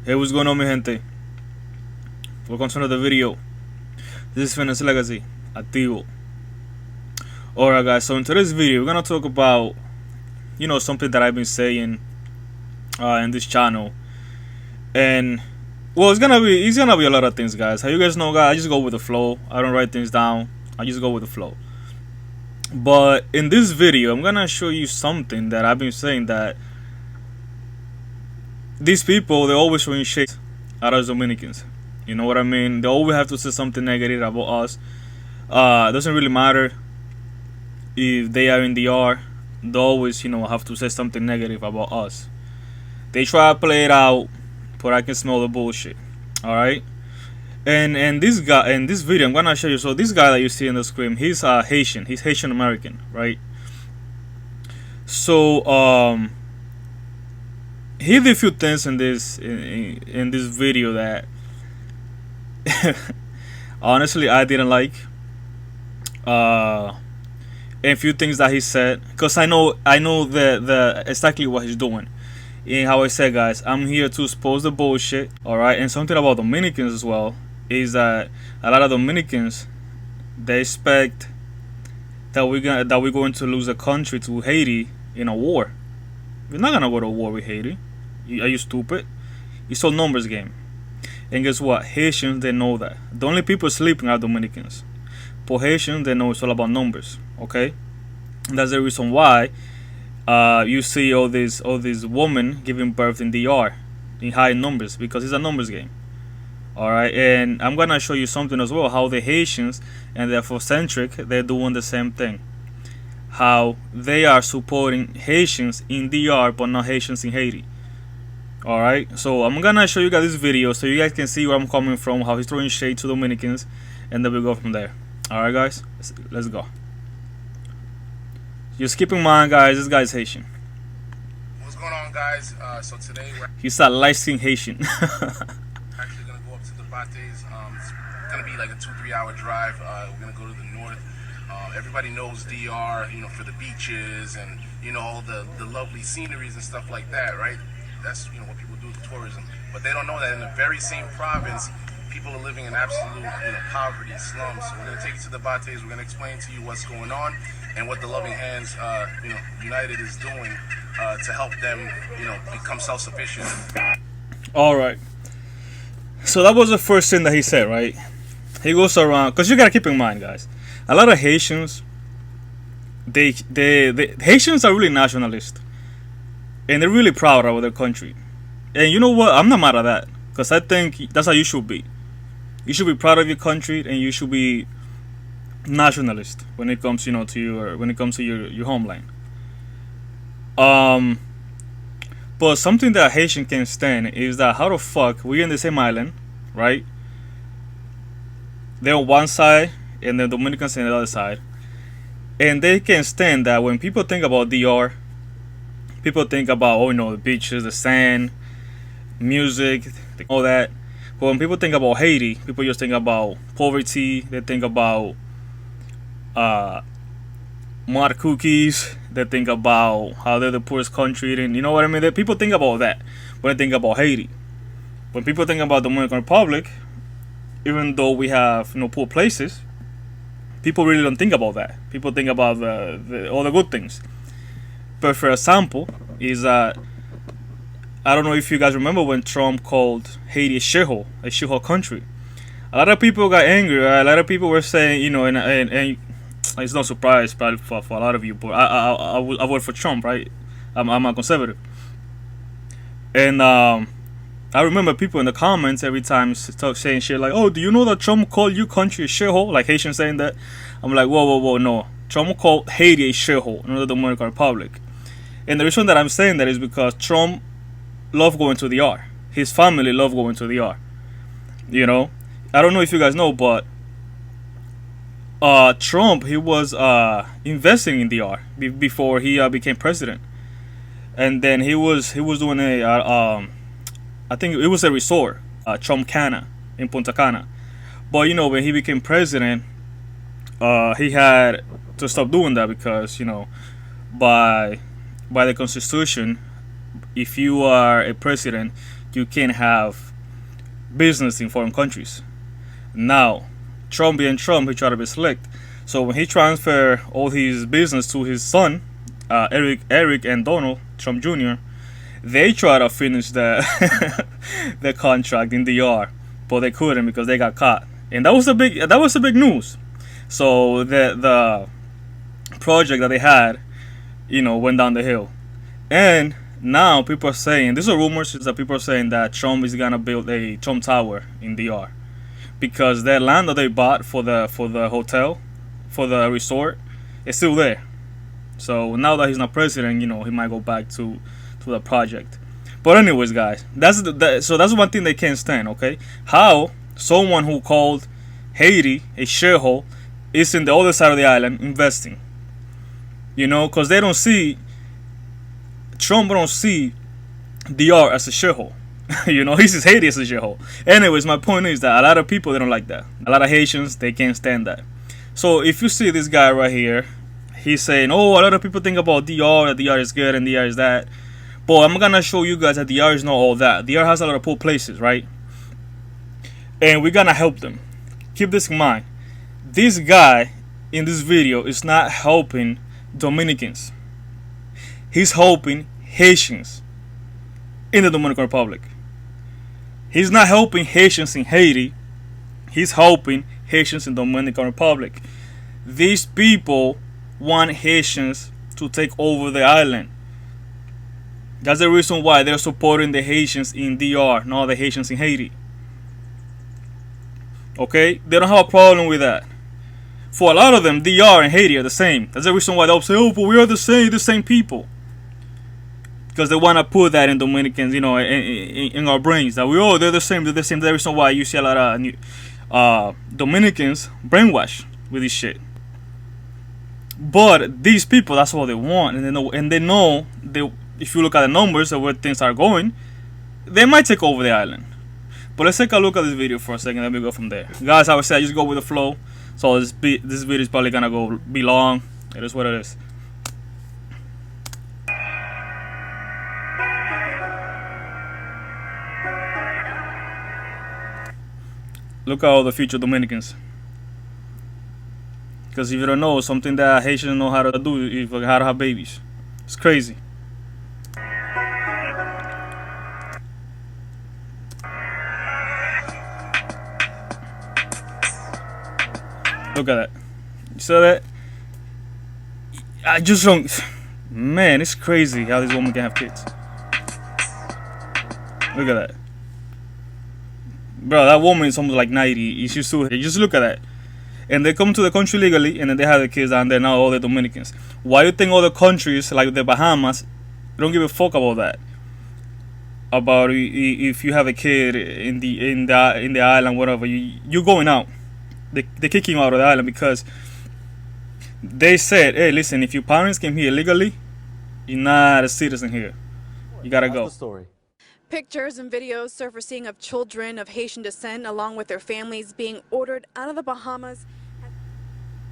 Hey, what's going on, mi gente? Welcome to another video. This is Fitness Legacy, Activo. Alright, guys, so in today's video, we're gonna talk about, something that I've been saying in this channel. And, well, it's gonna be a lot of things, guys. How you guys know, guys, I just go with the flow. I don't write things down, I just go with the flow. But in this video, I'm gonna show you something that I've been saying, that these people, they're always showing shit at us Dominicans. You know what I mean? They always have to say something negative about us. It doesn't really matter if they are in the R. They always, have to say something negative about us. They try to play it out, but I can smell the bullshit. All right. And this guy in this video, I'm gonna show you. So this guy that you see on the screen, he's Haitian. He's Haitian American, right? So he did a few things in this video that honestly I didn't like. And a few things that he said, because I know the exactly what he's doing. And how I said, guys, I'm here to expose the bullshit. All right. And something about Dominicans as well is that a lot of Dominicans, they expect that we're going to lose a country to Haiti in a war. We're not gonna go to war with Haiti. Are you stupid? It's all numbers game. And guess what? Haitians, they know that. The only people sleeping are Dominicans. For Haitians, they know it's all about numbers. Okay, and that's the reason why you see all these women giving birth in DR in high numbers, because it's a numbers game. All right, and I'm gonna show you something as well, how the Haitians and the Afrocentric, they're doing the same thing. How they are supporting Haitians in DR but not Haitians in Haiti. Alright, so I'm gonna show you guys this video so you guys can see where I'm coming from, how he's throwing shade to Dominicans, and then we'll go from there. Alright, guys, let's go. Just keep in mind, guys, this guy's Haitian. What's going on, guys? So today he's a light-skinned Haitian. actually gonna go up to the Bates. It's gonna be like a 2-3 hour drive. We're gonna go to the north. Everybody knows DR, for the beaches and all the lovely sceneries and stuff like that, right? That's what people do with tourism, but they don't know that in the very same province, people are living in absolute poverty, slums. So we're gonna take you to the Bates. We're gonna explain to you what's going on and what the Loving Hands, United is doing to help them, become self-sufficient. All right. So that was the first thing that he said, right? He goes around, because you gotta keep in mind, guys, a lot of Haitians, they Haitians are really nationalist. And they're really proud of their country. And you know what? I'm not mad at that. Because I think that's how you should be. You should be proud of your country, and you should be nationalist when it comes, to your homeland. But something that Haitian can't stand is that how the fuck we're in the same island, right? They're on one side and the Dominicans on the other side. And they can't stand that when people think about DR, people think about, the beaches, the sand, music, all that. But when people think about Haiti, people just think about poverty. They think about mud cookies. They think about how they're the poorest country. And you know what I mean? People think about that when they think about Haiti. When people think about the Dominican Republic, even though we have poor places, people really don't think about that. People think about all the good things. But for example, is that I don't know if you guys remember when Trump called Haiti a shithole country. A lot of people got angry. Right? A lot of people were saying, and it's no surprise probably for a lot of you, but I vote for Trump, right? I'm a conservative, and I remember people in the comments every time saying shit like, "Oh, do you know that Trump called you country a shithole?" Like Haitians saying that. I'm like, whoa, no. Trump called Haiti a shithole, not the Dominican Republic. And the reason that I'm saying that is because Trump loved going to the R. His family loved going to the R. I don't know if you guys know, but Trump, he was investing in the R before he became president. And then he was doing I think it was a resort, Trump Cana in Punta Cana. But when he became president, he had to stop doing that because by the Constitution, if you are a president, you can't have business in foreign countries. Now, Trump being Trump, he tried to be slick. So when he transferred all his business to his son, Eric and Donald Trump Jr., they tried to finish the the contract in DR, but they couldn't because they got caught, and that was the big news. So the project that they had, went down the hill, and now people are saying, these are rumors, is that people are saying that Trump is gonna build a Trump Tower in DR because that land that they bought for the hotel, for the resort, is still there. So now that he's not president, he might go back to the project. But anyways, guys, so that's one thing they can't stand. Okay, how someone who called Haiti a shithole is in the other side of the island investing? Because they don't see Trump don't see DR as a shithole. He sees Haiti as a shithole. Anyways, my point is that a lot of people, they don't like that. A lot of Haitians, they can't stand that. So if you see this guy right here, he's saying, oh, a lot of people think about DR, that DR is good and DR is that. But I'm gonna show you guys that DR is not all that. DR has a lot of poor places, right? And we're gonna help them. Keep this in mind. This guy in this video is not helping Dominicans. He's helping Haitians in the Dominican Republic. He's not helping Haitians in Haiti. He's helping Haitians in the Dominican Republic. These people want Haitians to take over the island. That's the reason why they're supporting the Haitians in DR, not the Haitians in Haiti. Okay? They don't have a problem with that. For a lot of them, DR and Haiti are the same. That's the reason why they'll say, oh, but we are the same people. Because they want to put that in Dominicans, in our brains. That they're the same. That's the reason why you see a lot of Dominicans brainwashed with this shit. But these people, that's what they want. And they know if you look at the numbers of where things are going, they might take over the island. But let's take a look at this video for a second, then we go from there. Guys, I would say I just go with the flow. So this video is probably gonna be long. It is what it is. Look at all the future Dominicans. Because if you don't know, something that Haitians know how to do is how to have babies. It's crazy. Look at that. You saw that? I just don't. Man, it's crazy how this woman can have kids. Look at that. Bro, that woman is almost like 90. She's so. Just look at that. And they come to the country legally, and then they have the kids down there. Now all the Dominicans. Why do you think other countries like the Bahamas don't give a fuck about that? About if you have a kid in the island, whatever, you're going out. They kick you out of the island because they said, hey, listen, if your parents came here illegally, you're not a citizen here. You gotta go. What's the story? Pictures and videos surfacing of children of Haitian descent along with their families being ordered out of the Bahamas.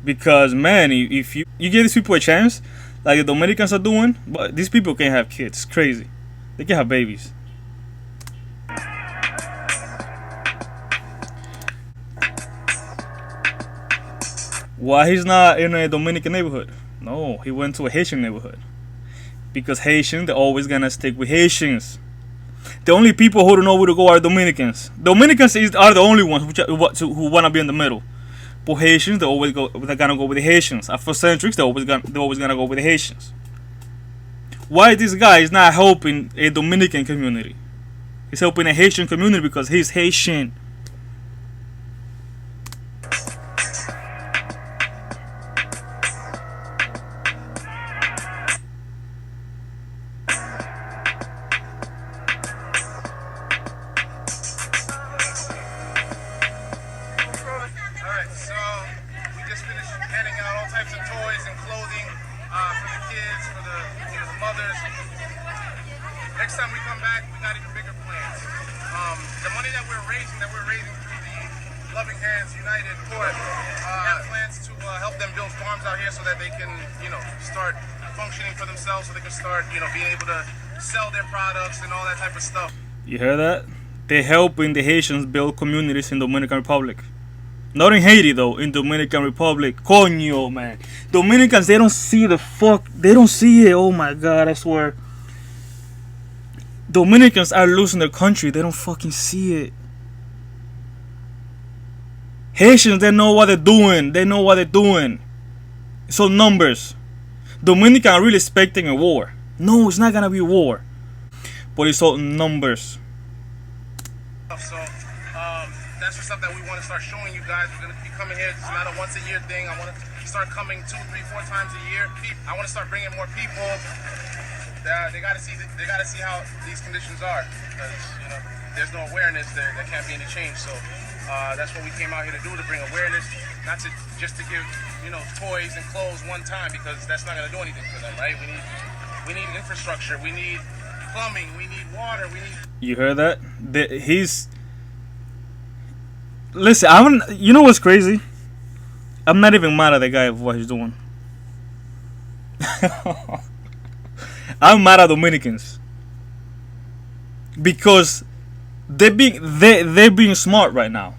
Because, man, if you give these people a chance, like the Dominicans are doing, but these people can't have kids. It's crazy. They can have babies. Why he's not in a Dominican neighborhood? No, he went to a Haitian neighborhood. Because Haitians, they're always gonna stick with Haitians. The only people who don't know where to go are Dominicans. Dominicans are the only ones who wanna be in the middle. But Haitians, they're gonna go with the Haitians. Afrocentrics, they're always gonna go with the Haitians. Why this guy is not helping a Dominican community? He's helping a Haitian community because he's Haitian. Next time we come back, we got even bigger plans. The money that we're raising through the Loving Hands United Court, have plans to help them build farms out here so that they can, start functioning for themselves, so they can start, being able to sell their products and all that type of stuff. You hear that? They're helping the Haitians build communities in Dominican Republic. Not in Haiti though, in Dominican Republic. Coño, man. Dominicans, they don't see the fuck. They don't see it. Oh my god, I swear. Dominicans are losing their country. They don't fucking see it. Haitians, they know what they're doing. They know what they're doing. It's all numbers. Dominicans are really expecting a war. No, it's not gonna be a war. But it's all numbers. So that's the stuff that we want to start showing you guys. We're going to be coming here. It's not a once a year thing. I want to start coming 2, 3, 4 times a year. I want to start bringing more people. They got to see. They got to see how these conditions are. Because there's no awareness. There can't be any change. So that's what we came out here to do, to bring awareness, not to just to give toys and clothes one time, because that's not going to do anything for them, right? We need infrastructure. We need plumbing. We need water. We need. You heard that? Listen, you know what's crazy? I'm not even mad at the guy for what he's doing. I'm mad at Dominicans because they're being smart right now.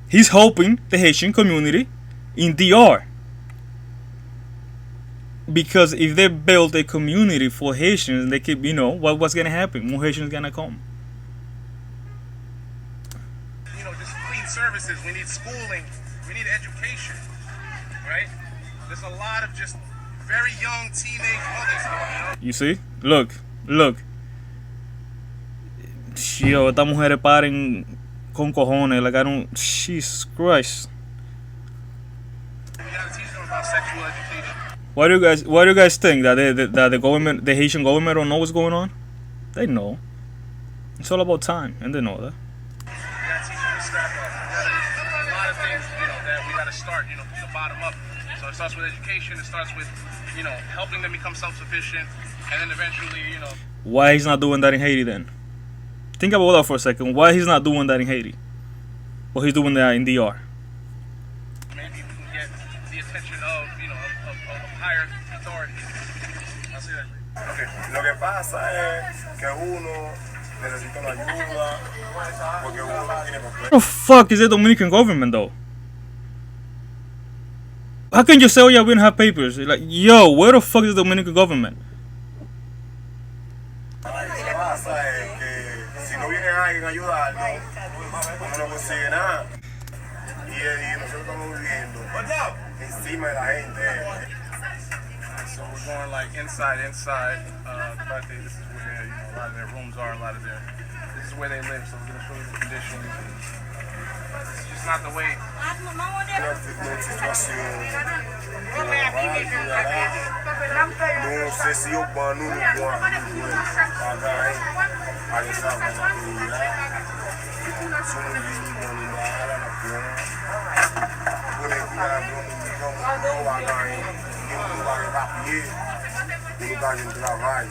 He's helping the Haitian community in DR. Because if they build a community for Haitians, they keep, what's gonna happen? More Haitians gonna come. Just clean services. We need schooling. We need education, right? There's a lot of just very young teenage mothers. You see? Look. Yo, estas mujeres paren con cojones. Like, I don't. Jesus Christ. We gotta teach them about sexual education. Why do you guys think that the government, the Haitian government, don't know what's going on? They know. It's all about time, and they know that. We gotta teach them to step up. A lot of things, that we gotta start, from the bottom up. So it starts with education. It starts with, helping them become self-sufficient, and then eventually, Why he's not doing that in Haiti then? Think about that for a second. Why he's not doing that in Haiti? But he's doing that in DR. Maybe we can get the attention of higher authority. I'll say that. Okay. Lo que pasa es que uno necesita una ayuda porque uno no tiene papel. What the fuck is the Dominican government though? How can you say, oh yeah, we don't have papers? Like, yo, where the fuck is the Dominican government? Lo que pasa es que si no viene alguien a ayudarnos, uno no consigue nada. Y nosotros estamos viviendo encima de la gente. So we're going like inside. But this is where a lot of their rooms are. This is where they live. So we're gonna show you the conditions. It's just not the way. Una situación no sé si yo puedo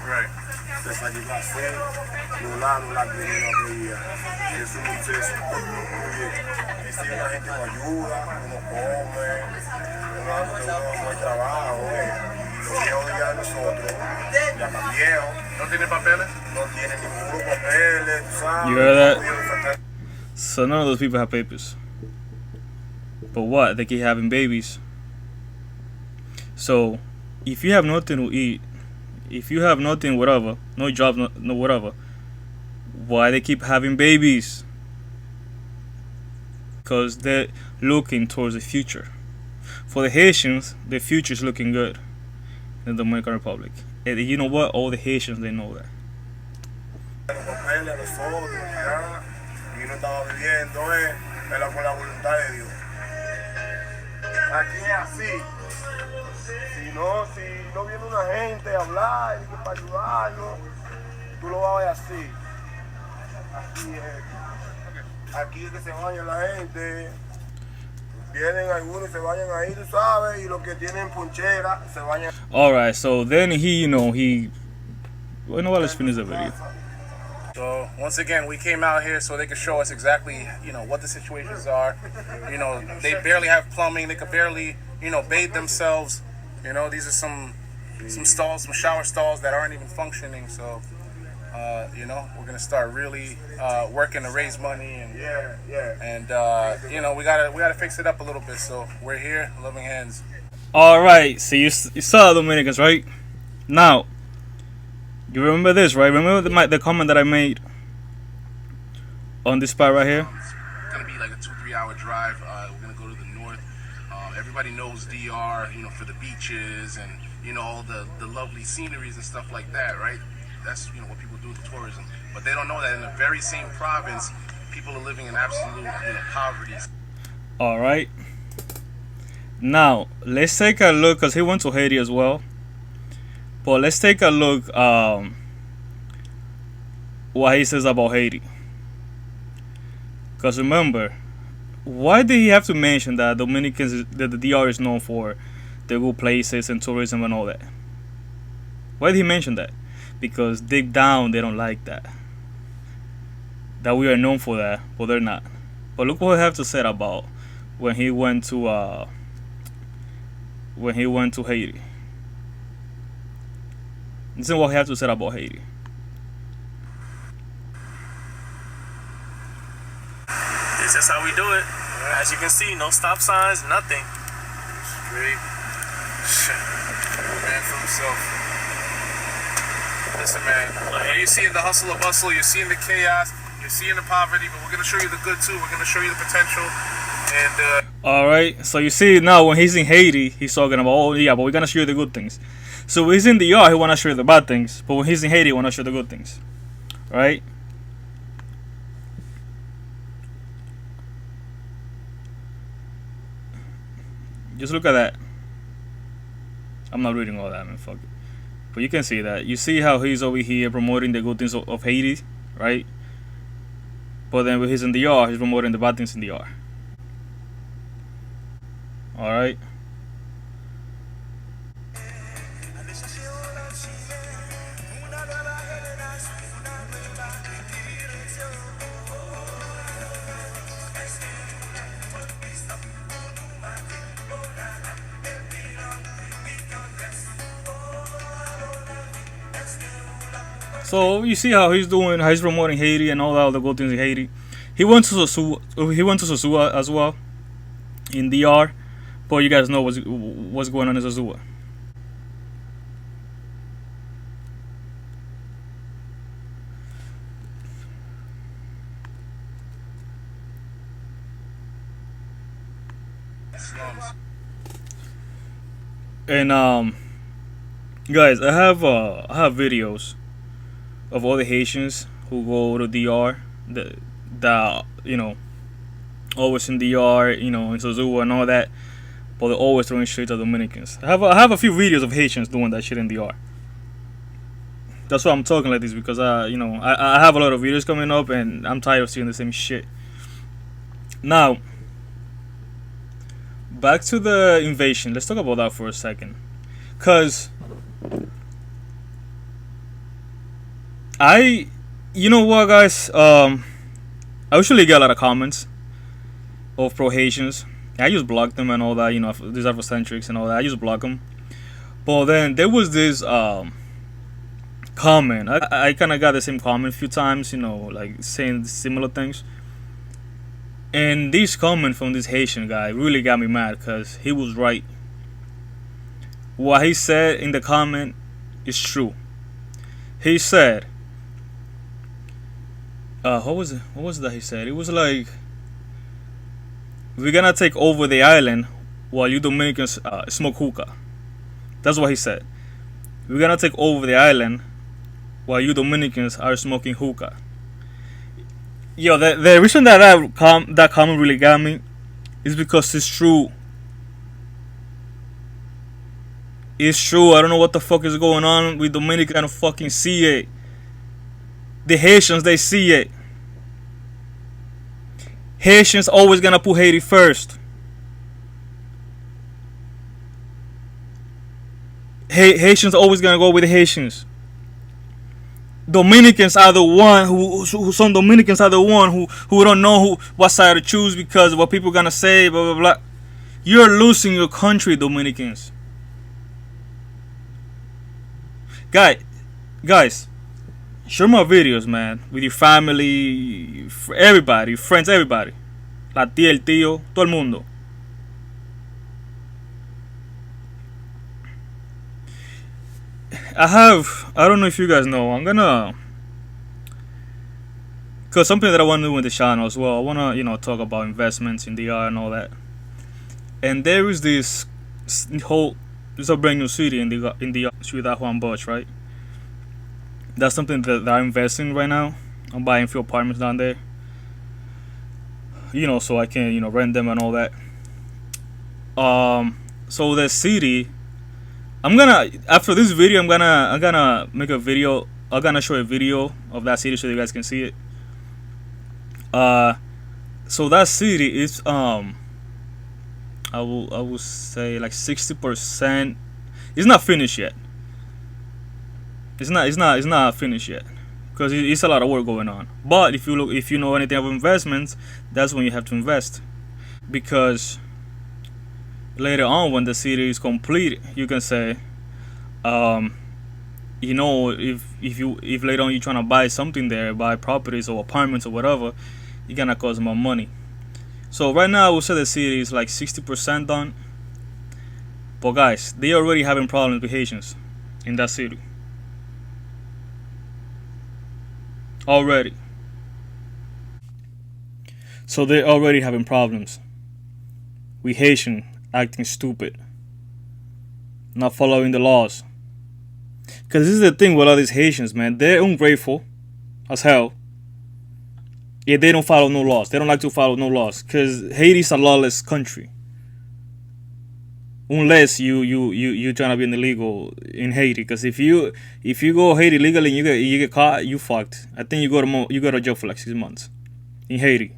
Right. Essa de você, no lá no lado dele não veia. Isso não sei se a gente não ajuda, não come, não hay trabajo, y los viejos ya nosotros, ya están viejos. ¿No tiene papeles? No tienen ninguno papeles, tú sabes. You heard that? So none of those people have papers. But what? They keep having babies. So if you have nothing to eat, if you have nothing, whatever, no job, no whatever, why they keep having babies? Because they're looking towards the future. For the Haitians, the future is looking good in the Dominican Republic. And you know what? All the Haitians, they know that. Si no viene una gente a hablar y para ayudarnos, tú lo vas a ver así. Aquí es que se vayan la gente. Vienen algunos y se vayan ahí, tú sabes, y los que tienen ponchera se vayan. Alright, so then well, you know what, let's finish the video. So once again, we came out here so they could show us exactly, what the situations are. They barely have plumbing. They could barely, bathe themselves. These are some stalls, some shower stalls that aren't even functioning. So You know, we're gonna start really working to raise money and you know, we gotta fix it up a little bit. So we're here, loving hands. All right, so you saw Dominicans, right? Now, you remember this, right? Remember the comment that I made on this part right here? It's gonna be like a 2-3 hour drive. We're gonna go to the north. Everybody knows DR, you know, for the beaches and you know all the lovely sceneries and stuff like that, right? That's, you know, what people do with tourism. But they don't know that in the very same province, people are living in absolute, you know, poverty. All right. Now let's take a look, cause he went to Haiti as well. But let's take a look what he says about Haiti. Cause remember, why did he have to mention that Dominicans, that the DR is known for the good places and tourism and all that? Why did he mention that? Because deep down they don't like that. That we are known for that, but they're not. But look what he have to say about when he went to Haiti. This is what he has to say about Haiti. It's just how we do it. As you can see, no stop signs, nothing. Straight shit. Man for himself. Listen, man, you're seeing the hustle and bustle, you're seeing the chaos, you're seeing the poverty, but we're going to show you the good too. We're going to show you the potential. And Alright, so you see now when he's in Haiti, he's talking about, oh yeah, but we're going to show you the good things. So when he's in the DR, he want to show you the bad things. But when he's in Haiti, he want to show you the good things. Right? Just look at that. I'm not reading all that, man. Fuck it. But you can see that. You see how he's over here promoting the good things of Haiti, right? But then when he's in the DR, he's promoting the bad things in the DR. Alright? So you see how he's doing, how he's promoting Haiti and all the other good things in Haiti. He went to Sosua as well in DR, but you guys know what's going on in Sosua. And guys, I have videos of all the Haitians who go to DR, that you know, always in DR, you know, in Sosua and all that, but they're always throwing shit at Dominicans. I have a few videos of Haitians doing that shit in DR. That's why I'm talking like this, because you know, I have a lot of videos coming up and I'm tired of seeing the same shit. Now, back to the invasion. Let's talk about that for a second, cause you know what, guys? I usually get a lot of comments of pro-Haitians. I just block them and all that, you know, these Afrocentrics and all that. I just block them. But then there was this comment. I kind of got the same comment a few times, you know, like saying similar things. And this comment from this Haitian guy really got me mad, because he was right. What he said in the comment is true. He said, what was it that he said? It was like, we're gonna take over the island while you Dominicans smoke hookah. That's what he said. We're gonna take over the island while you Dominicans are smoking hookah. Yo, the reason that comment really got me is because it's true. It's true. I don't know what the fuck is going on with Dominicans. I don't fucking see it. The Haitians, they see it. Haitians always gonna put Haiti first. Haitians always gonna go with the Haitians. Dominicans are the one who some Dominicans are the one who don't know what side to choose because of what people gonna say, blah blah blah. You're losing your country, Dominicans. Guys, Share my videos, man, with your family, everybody, friends, everybody. La tía, el tío, todo el mundo. I don't know if you guys know, I'm gonna, cause something that I want to do with the channel as well. I wanna, talk about investments in DR and all that. And there is this whole, there's a brand new city in the Ciudad Juan Bosch, right? That's something that I'm investing right now. I'm buying a few apartments down there. So I can, rent them and all that. So the city, after this video, I'm gonna make a video. I'm gonna show a video of that city so you guys can see it. So that city is I will say like 60%. It's not finished yet. It's not finished yet, because it's a lot of work going on. But if you know anything of investments, that's when you have to invest, because later on when the city is complete, you can say, if later on you're trying to buy something there, buy properties or apartments or whatever, you're gonna cost more money. So right now I would say the city is like 60% done. But guys, they already having problems with Haitians in that city. Already. So they're already having problems with Haitian acting stupid, not following the laws. Because this is the thing with all these Haitians, man. They're ungrateful as hell. Yeah, they don't follow no laws. They don't like to follow no laws, because Haiti's a lawless country. Unless you trying to be illegal in Haiti, because if you go Haiti legally and you get caught, you fucked. I think you go to jail for like 6 months in Haiti.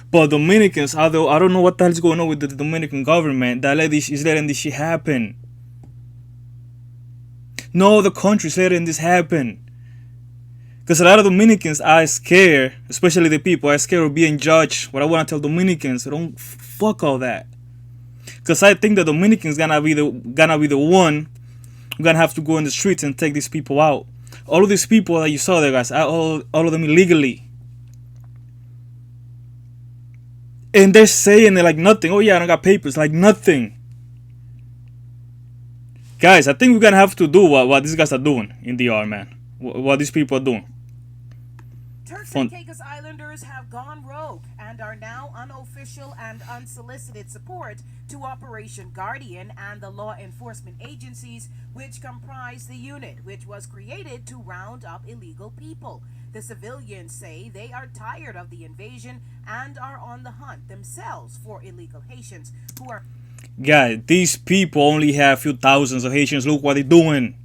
But Dominicans, I don't know what the hell is going on with the Dominican government that is letting this shit happen. No, the country's letting this happen. Because a lot of Dominicans are scared, especially the people are scared of being judged. What I want to tell Dominicans, don't fuck all that. Because I think the Dominicans gonna be the one who gonna have to go in the streets and take these people out. All of these people that you saw there, guys, all of them illegally. And they're saying they're like nothing. Oh yeah, I don't got papers, like nothing. Guys, I think we're gonna have to do what these guys are doing in DR, man. What these people are doing. Turks and Caicos Islanders have gone rogue and are now unofficial and unsolicited support to Operation Guardian and the law enforcement agencies which comprise the unit, which was created to round up illegal people. The civilians say they are tired of the invasion and are on the hunt themselves for illegal Haitians who are... Guys, these people only have a few thousands of Haitians. Look what they're doing.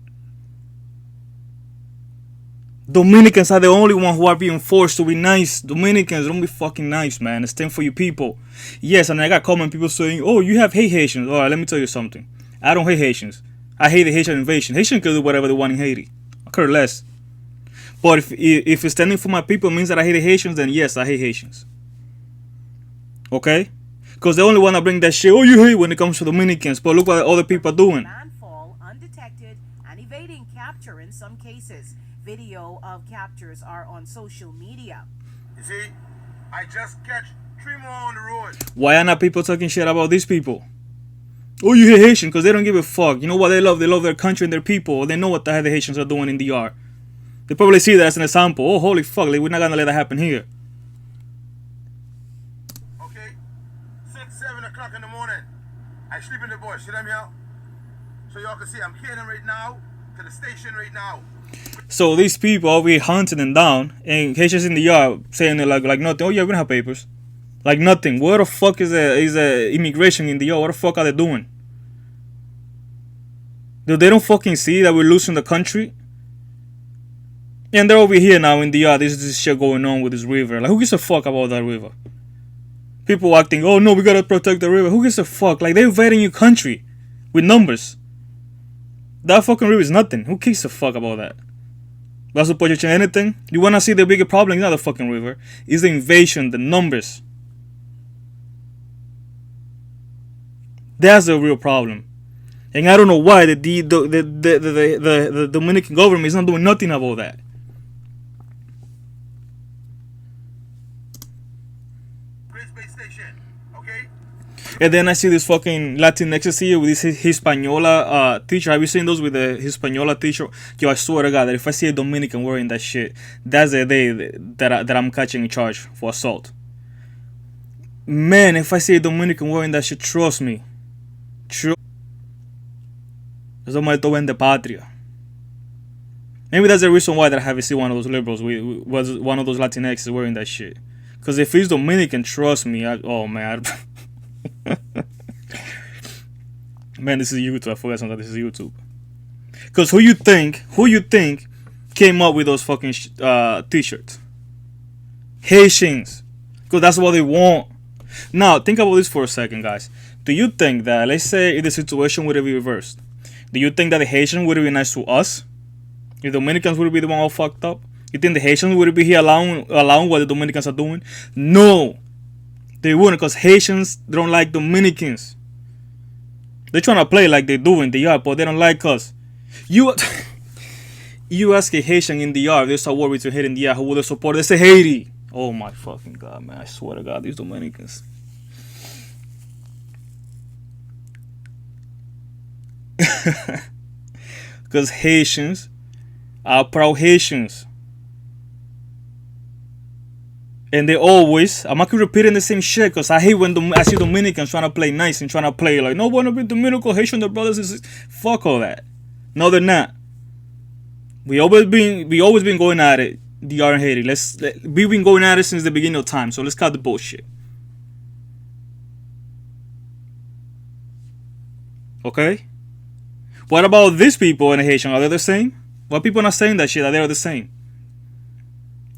Dominicans are the only ones who are being forced to be nice. Dominicans, don't be fucking nice, man. Stand for your people. Yes, and I got comment people saying, oh, you have hate Haitians. Alright, let me tell you something. I don't hate Haitians. I hate the Haitian invasion. Haitians can do whatever they want in Haiti. I care less. But if it's standing for my people means that I hate the Haitians, then yes, I hate Haitians. Okay? Because they only want to bring that shit, oh, you hate when it comes to Dominicans. But look what other people are doing. Landfall undetected and evading capture in some cases. Video of captures are on social media. You see, I just catch 3 more on the road. Why are not people talking shit about these people? Oh, you hate Haitian because they don't give a fuck. You know what they love? They love their country and their people. They know what the hell the Haitians are doing in DR. They probably see that as an example. Oh, holy fuck, we're not gonna let that happen here. Okay, 6, 7 o'clock in the morning. I sleep in the bush. See them here? So y'all can see I'm heading right now to the station right now. So these people are we hunting them down, and Haitians in the yard saying they're like nothing. Oh yeah, we don't have papers, like nothing. Where the fuck is the immigration in the yard? What the fuck are they doing? Dude, they don't fucking see that we're losing the country, and they're over here now in the yard. There's this shit going on with this river. Like who gives a fuck about that river? People acting, oh no, we gotta protect the river. Who gives a fuck? Like they're invading your country with numbers. That fucking river is nothing. Who gives a fuck about that? That's what you change anything. You wanna see the bigger problem? It's not the fucking river. It's the invasion, the numbers. That's the real problem. And I don't know why the Dominican government is not doing nothing about that. great space station. Okay? And then I see this fucking Latinx here with this Hispaniola t-shirt. Have you seen those with the Hispaniola t-shirt? Yo, I swear to God that if I see a Dominican wearing that shit, that's the day that I'm catching a charge for assault. Man, if I see a Dominican wearing that shit, trust me. Eso muerto vende patria. Maybe that's the reason why that I haven't seen one of those liberals was one of those Latinx wearing that shit. Because if he's Dominican, trust me, oh man. Man, this is YouTube. I forgot something. This is YouTube. Because who you think came up with those fucking t-shirts? Haitians. Because that's what they want. Now, think about this for a second, guys. Do you think that, let's say, if the situation would have been reversed, do you think that the Haitians would have been nice to us? The Dominicans would be the one all fucked up? You think the Haitians would be here allowing what the Dominicans are doing? No. They wouldn't, because Haitians don't like Dominicans. They're trying to play like they do in the DR, but they don't like us. You ask a Haitian in the DR, there's a war between Haiti and the DR, who would they support? They say Haiti. Oh my fucking God, man. I swear to God, these Dominicans. Because Haitians are proud Haitians. And they always, I'm not repeating the same shit because I hate when I see Dominicans trying to play nice and trying to play like, no, wanna be Dominican, Haitian, their brothers and sisters. Fuck all that. No, they're not. We always been going at it, DR and Haiti. We've been going at it since the beginning of time, so let's cut the bullshit. Okay? What about these people in Haitian? Are they the same? Why people not saying that shit? That they're the same?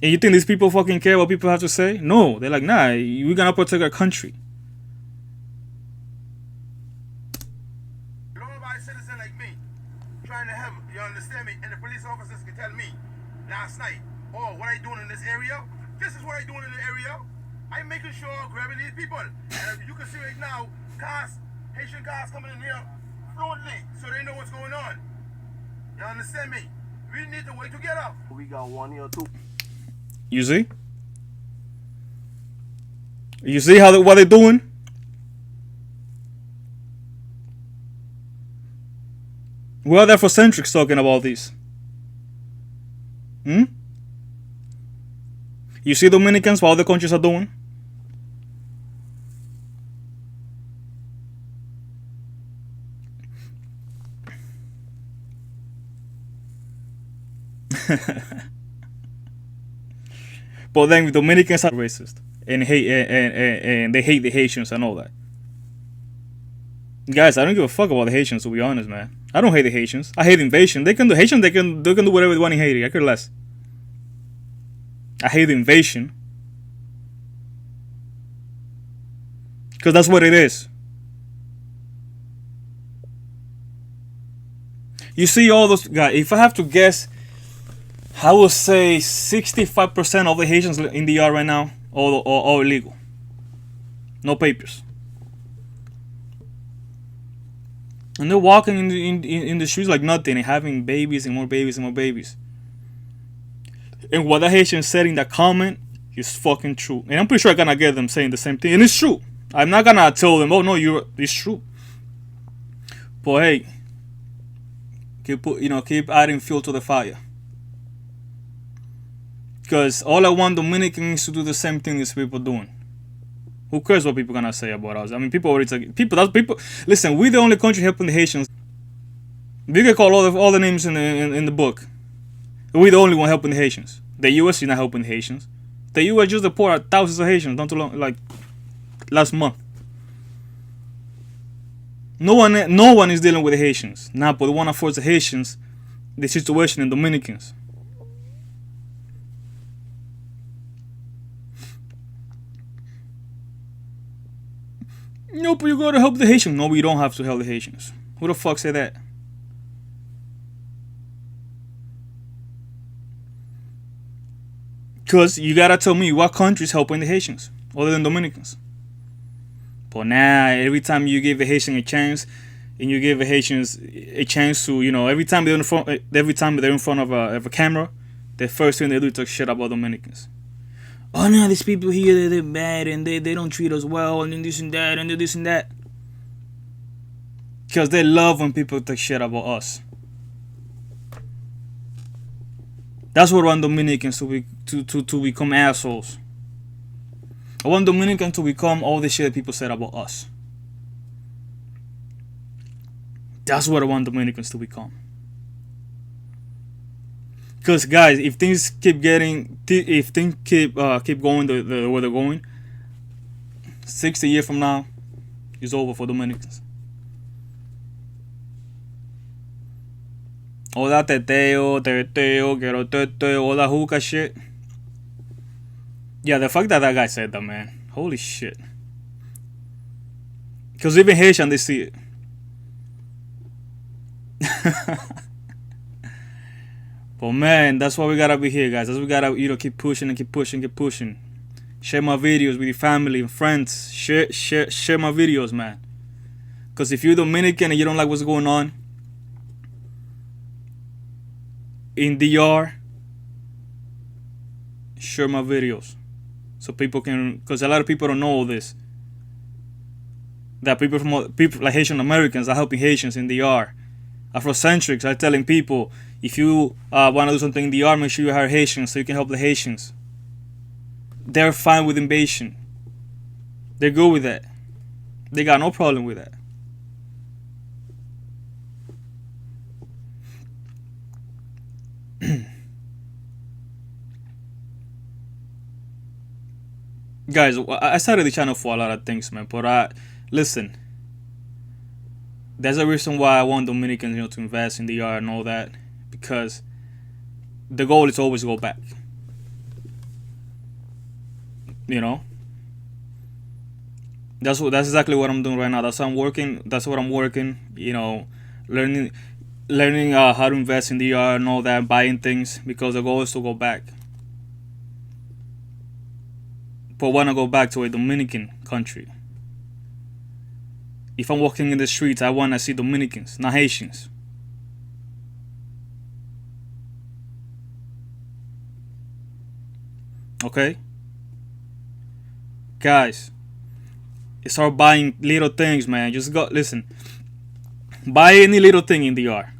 And you think these people fucking care what people have to say? No, they're like, nah, we're gonna protect our country. Law-abiding citizen like me, trying to help, you understand me? And the police officers can tell me last night, oh, what are you doing in this area? This is what I'm doing in the area. I'm making sure I'm grabbing these people. And you can see right now, cars, Haitian cars coming in here fluently, so they know what's going on. You understand me? We need to work together. We got 1 year or 2. You see? You see what they're doing? We are there for centrics talking about this. You see Dominicans, what other countries are doing? But then the Dominicans are racist and they hate the Haitians and all that. Guys, I don't give a fuck about the Haitians, to be honest, man. I don't hate the Haitians. I hate invasion. They can do Haitian. They can do whatever they want in Haiti. I care less. I hate the invasion because that's what it is. You see all those guys. If I have to guess, I would say 65% of the Haitians in the DR right now are illegal. No papers. And they're walking in the streets like nothing and having babies and more babies and more babies. And what the Haitian said in that comment is fucking true. And I'm pretty sure I'm gonna get them saying the same thing. And it's true. I'm not gonna tell them, oh no, it's true. But hey, keep adding fuel to the fire. Because all I want Dominicans to do the same thing these people doing. Who cares what people gonna say about us? I mean, people already people. Listen, we're the only country helping the Haitians. We can call all the names in the book. We're the only one helping the Haitians. The U.S. is not helping the Haitians. The U.S. just deported thousands of Haitians not too long, like last month. No one is dealing with the Haitians. Now, but they want to force the Haitians the situation in Dominicans. Nope, you gotta help the Haitians. No, we don't have to help the Haitians. Who the fuck said that? Because you gotta tell me what country is helping the Haitians other than Dominicans. But now, every time you give the Haitian a chance, and you give the Haitians a chance to, every time they're in front of a camera, the first thing they do is talk shit about Dominicans. oh no, these people here, they're bad and they don't treat us well and this and that and this and that. Because they love when people talk shit about us. That's what I want Dominicans to become assholes. I want Dominicans to become all the shit people said about us. That's what I want Dominicans to become. Because guys, if things keep going the way they're going, 60 years from now, it's over for Dominicans. All that teteo, quiero teteo, all that hookah shit. Yeah, the fact that guy said that, man. Holy shit. Because even Haitian, they see it. But man, that's why we gotta be here, guys. That's why we gotta, keep pushing and keep pushing, keep pushing. Share my videos with your family and friends. Share my videos, man. Because if you're Dominican and you don't like what's going on in DR, share my videos so people can, because a lot of people don't know all this. That people like Haitian Americans are helping Haitians in DR. Afrocentrics are telling people, if you want to do something in DR, make sure you hire Haitians so you can help the Haitians. They're fine with invasion. They're good with that. They got no problem with that. Guys, I started the channel for a lot of things, man. But listen, there's a reason why I want Dominicans, to invest in DR and all that, because the goal is always go back. That's exactly what I'm doing right now. That's what I'm working. Learning how to invest in DR and all that, buying things, because the goal is to go back. But I want to go back to a Dominican country. If I'm walking in the streets, I want to see Dominicans, not Haitians. Okay? Guys, start buying little things, man. Listen. Buy any little thing in DR.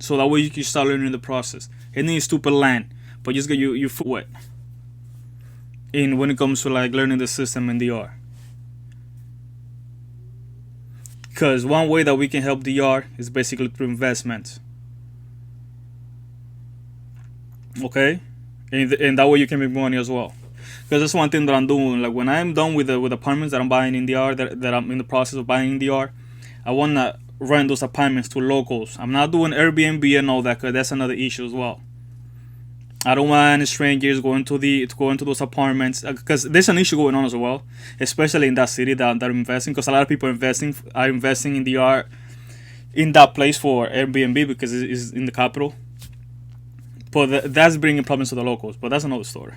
So that way you can start learning the process. Any stupid land, but just get your foot wet. When it comes to like learning the system in DR. Because one way that we can help DR is basically through investments. Okay? And that way you can make money as well. Because that's one thing that I'm doing. Like when I'm done with apartments that I'm buying in DR, that I'm in the process of buying in DR, I want to rent those apartments to locals. I'm not doing Airbnb and all that, because that's another issue as well. I don't want any strangers going to those apartments, because there's an issue going on as well, especially in that city that I'm investing, because a lot of people are investing in DR, in that place for Airbnb because it's in the capital. But that's bringing problems to the locals. But that's another story.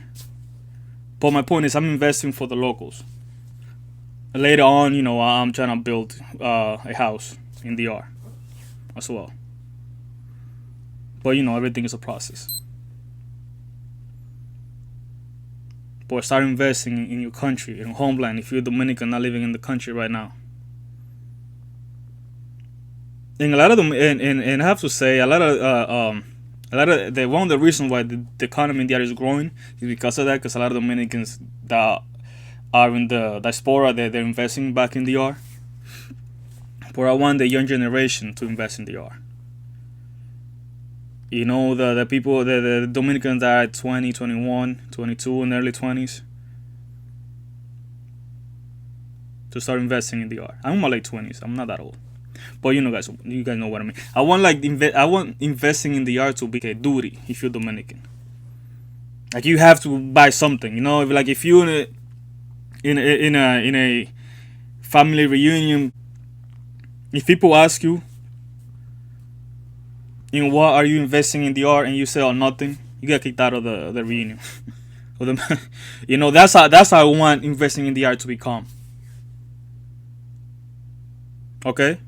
But my point is, I'm investing for the locals. Later on, I'm trying to build a house in DR as well. But everything is a process. But start investing in your country, in homeland. If you're Dominican, not living in the country right now. And a lot of them, and I have to say, one of the reasons why the economy in DR is growing is because of that. Because a lot of Dominicans that are in the diaspora, they're investing back in DR. But I want the young generation to invest in DR. The people, the Dominicans that are at 20, 21, 22, in early 20s, to start investing in DR. I'm in my late 20s. I'm not that old. But you guys know what I mean. I want investing in DR to be a duty if you're Dominican. Like you have to buy something. If you're in a family reunion, if people ask you, what are you investing in DR, and you say, nothing, you get kicked out of the reunion. That's how I want investing in DR to become. Okay?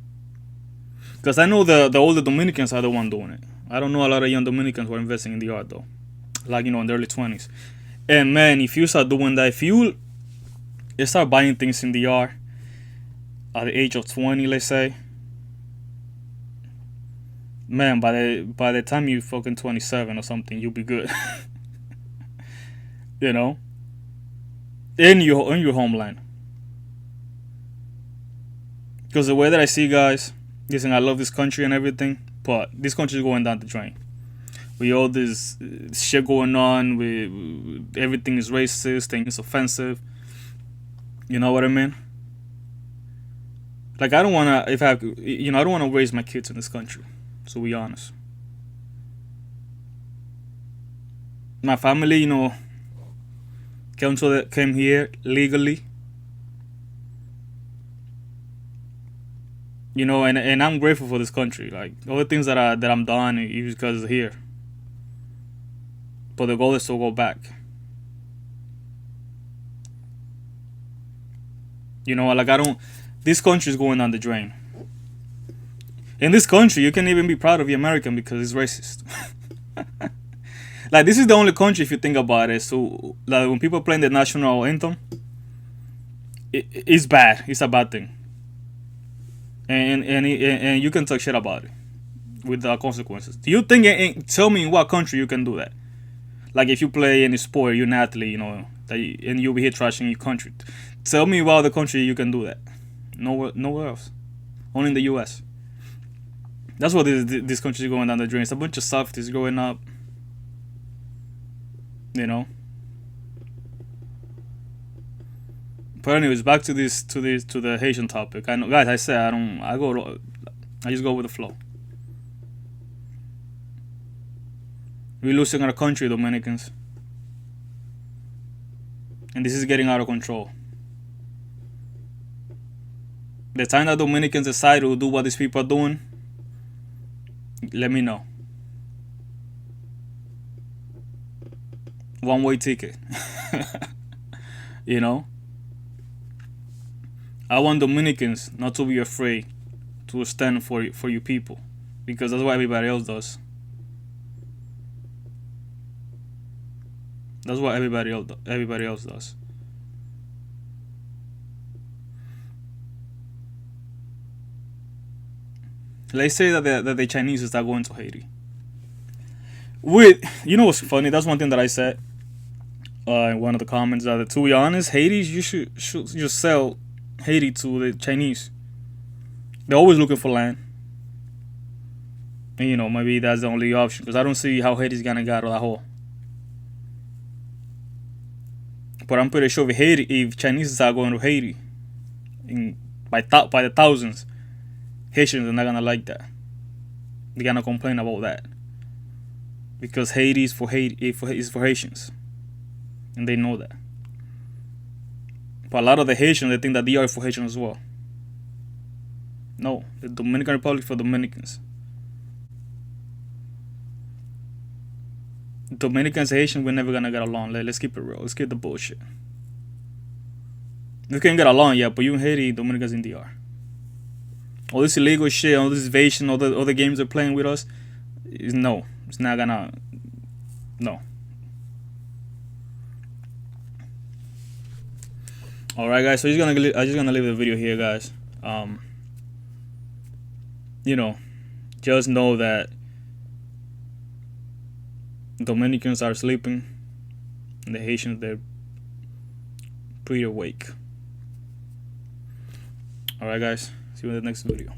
Because I know the older Dominicans are the one doing it. I don't know a lot of young Dominicans who are investing in DR though. In the early 20s. And man, if you start doing that, if you start buying things in DR at the age of 20, let's say, man, by the time you fucking 27 or something, you'll be good. You know, in your homeland. Because the way that I see, guys, listen, I love this country and everything, but this country is going down the drain. We all this shit going on. Everything is racist. Things is offensive. You know what I mean? Like, I don't wanna, I don't wanna raise my kids in this country. To be honest, my family, came here legally. And I'm grateful for this country. Like, all the things that I'm done is because of here. But the goal is to go back. This country is going down the drain. In this country, you can't even be proud of the American because it's racist. Like, this is the only country, if you think about it. So, like, when people playing the national anthem, it's bad. It's a bad thing. And you can talk shit about it with the consequences. Do you think? Tell me in what country you can do that? Like, if you play any sport, you're an athlete, and you'll be here trashing your country. Tell me about the country you can do that. Nowhere else. Only in the U.S. That's what this country is going down the drain. It's a bunch of softies growing up. But anyways, back to the Haitian topic. I know, guys. I said I just go with the flow. We're losing our country, Dominicans, and this is getting out of control. The time that Dominicans decide to do what these people are doing, let me know. One-way ticket. I want Dominicans not to be afraid to stand for you people, because that's what everybody else does. That's what everybody else does. Let's say that the Chinese start going to Haiti. What's funny? That's one thing that I said in one of the comments, that, to be honest, Haiti, you should just sell Haiti to the Chinese. They're always looking for land. And maybe that's the only option, because I don't see how Haiti's gonna get out of that hole. But I'm pretty sure if Chinese are going to Haiti by the thousands, Haitians are not gonna like that. They're gonna complain about that, because Haiti is for Haitians, and they know that. But a lot of the Haitians, they think that they are for Haitians as well. No, the Dominican Republic for Dominicans. Dominicans and Haitians, we're never gonna get along. Let's keep it real. Let's keep the bullshit. We can't get along yet, but you in Haiti, Dominicans in DR. All this illegal shit, all this invasion, all the games they're playing with us, it's not gonna, no. All right, guys. So I'm just gonna leave the video here, guys. Just know that Dominicans are sleeping, and the Haitians, they're pretty awake. All right, guys. See you in the next video.